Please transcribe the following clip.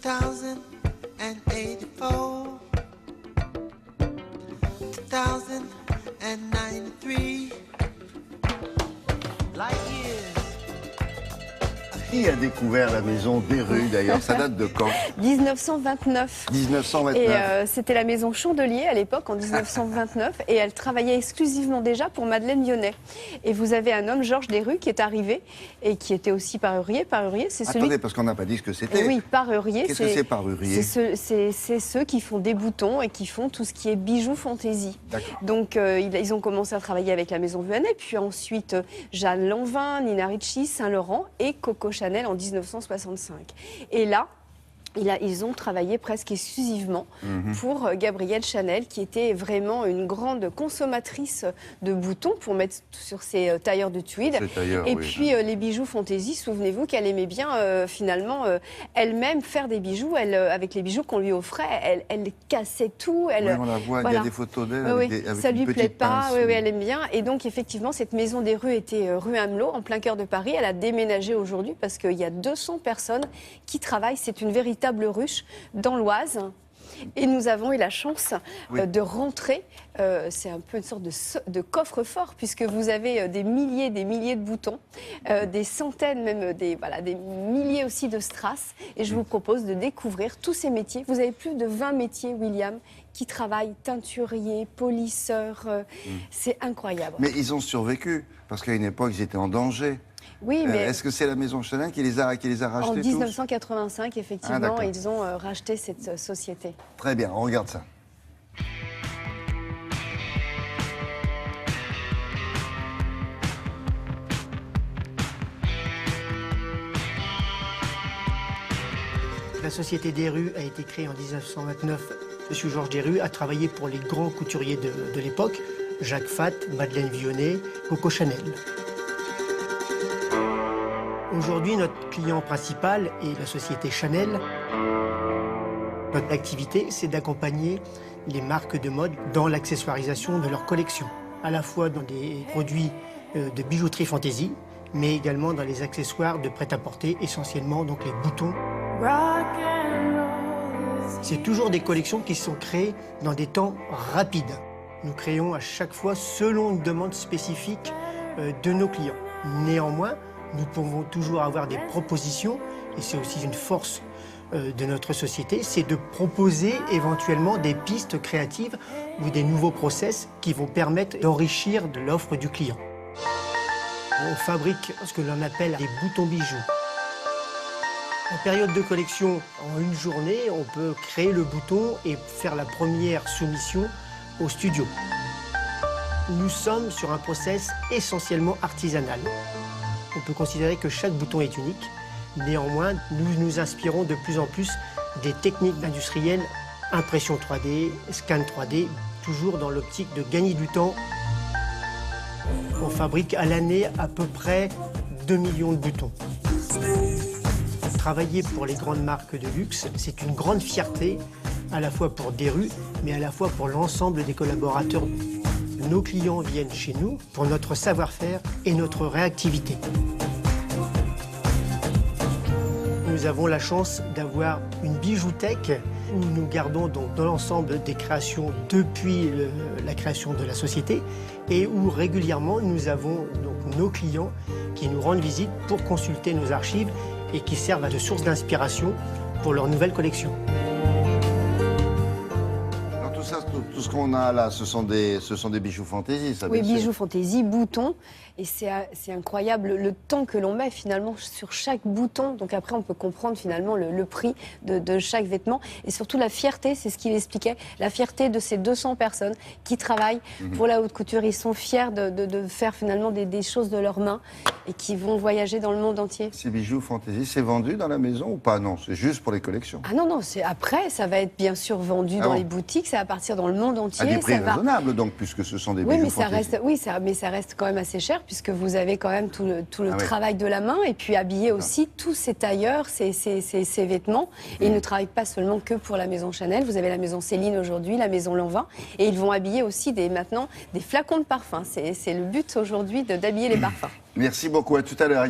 2084, 2093, light years. Qui a découvert la maison des rues d'ailleurs? Ça date de quand? 1929. 1929. Et c'était la maison Chandelier à l'époque, en 1929, et elle travaillait exclusivement déjà pour Madeleine Vionnet. Et vous avez un homme, Georges Desrues, qui est arrivé et qui était aussi parurier. Parurier, c'est celui... Attendez, parce qu'on n'a pas dit ce que c'était. Oui, parurier. Qu'est-ce que c'est parurier? C'est ceux qui font des boutons et qui font tout ce qui est bijoux fantaisie. Donc ils ont commencé à travailler avec la maison Vionnet, puis ensuite Jeanne Lanvin, Nina Ricci, Saint-Laurent et Coco Chanel en 1965. Et là, ils ont travaillé presque exclusivement pour Gabrielle Chanel, qui était vraiment une grande consommatrice de boutons pour mettre sur ses tailleurs de tweed. Et puis les bijoux fantaisie, souvenez-vous qu'elle aimait bien finalement elle-même faire des bijoux. Avec les bijoux qu'on lui offrait, elle cassait tout. Oui, on la voit, il y a des photos d'elle avec ça une lui plaît petite pas, pince. elle aime bien. Et donc effectivement, cette maison des rues était rue Amelot, en plein cœur de Paris. Elle a déménagé aujourd'hui parce qu'il y a 200 personnes qui travaillent. C'est une véritable ruche dans l'Oise. Et nous avons eu la chance de rentrer, c'est un peu une sorte de coffre-fort, puisque vous avez des milliers de boutons, des centaines, même des milliers aussi de strass. Et je vous propose de découvrir tous ces métiers. Vous avez plus de 20 métiers, William, qui travaillent, teinturiers, polisseurs. C'est incroyable. Mais ils ont survécu, parce qu'à une époque, ils étaient en danger. Oui, mais est-ce que c'est la maison Chanel qui les a rachetés en 1985, effectivement, Ah, ils ont racheté cette société. Très bien, on regarde ça. La Société des rues a été créée en 1929. Monsieur Georges Desrues a travaillé pour les grands couturiers de l'époque, Jacques Fath, Madeleine Vionnet, Coco Chanel. Aujourd'hui, notre client principal est la société Chanel. Notre activité, c'est d'accompagner les marques de mode dans l'accessoirisation de leur collection, à la fois dans des produits de bijouterie fantaisie, mais également dans les accessoires de prêt-à-porter, essentiellement donc les boutons. C'est toujours des collections qui sont créées dans des temps rapides. Nous créons à chaque fois selon une demande spécifique de nos clients. Néanmoins, nous pouvons toujours avoir des propositions, et c'est aussi une force de notre société, c'est de proposer éventuellement des pistes créatives ou des nouveaux process qui vont permettre d'enrichir de l'offre du client. On fabrique ce que l'on appelle des boutons bijoux. En période de collection, en une journée, on peut créer le bouton et faire la première soumission au studio. Nous sommes sur un process essentiellement artisanal. On peut considérer que chaque bouton est unique. Néanmoins, nous nous inspirons de plus en plus des techniques industrielles, impression 3D, scan 3D, toujours dans l'optique de gagner du temps. On fabrique à l'année à peu près 2 millions de boutons. Travailler pour les grandes marques de luxe, c'est une grande fierté, à la fois pour Desrues, mais à la fois pour l'ensemble des collaborateurs. Nos clients viennent chez nous pour notre savoir-faire et notre réactivité. Nous avons la chance d'avoir une bijouthèque où nous gardons donc dans l'ensemble des créations depuis la création de la société et où régulièrement nous avons donc nos clients qui nous rendent visite pour consulter nos archives et qui servent de source d'inspiration pour leur nouvelle collection. Tout ce qu'on a là, ce sont des bijoux fantaisie, ça. Oui, bijoux fantaisie, boutons. Et c'est incroyable le temps que l'on met finalement sur chaque bouton. Donc après, on peut comprendre finalement le prix de chaque vêtement. Et surtout la fierté, c'est ce qu'il expliquait, la fierté de ces 200 personnes qui travaillent pour la haute couture. Ils sont fiers de faire finalement des choses de leurs mains et qui vont voyager dans le monde entier. Ces bijoux fantaisie, c'est vendu dans la maison ou pas? Non, c'est juste pour les collections. Ah non, après, ça va être bien sûr vendu dans les boutiques, ça va partir dans le monde entier. À des prix raisonnables donc, puisque ce sont des oui, bijoux mais fantaisie. mais ça reste quand même assez cher, puisque vous avez quand même tout le travail de la main, et puis habiller aussi tous ces tailleurs, ces vêtements. Et ils ne travaillent pas seulement que pour la maison Chanel, vous avez la maison Céline aujourd'hui, la maison Lanvin, et ils vont habiller aussi maintenant des flacons de parfum. C'est le but aujourd'hui d'habiller les parfums. Merci beaucoup, à tout à l'heure.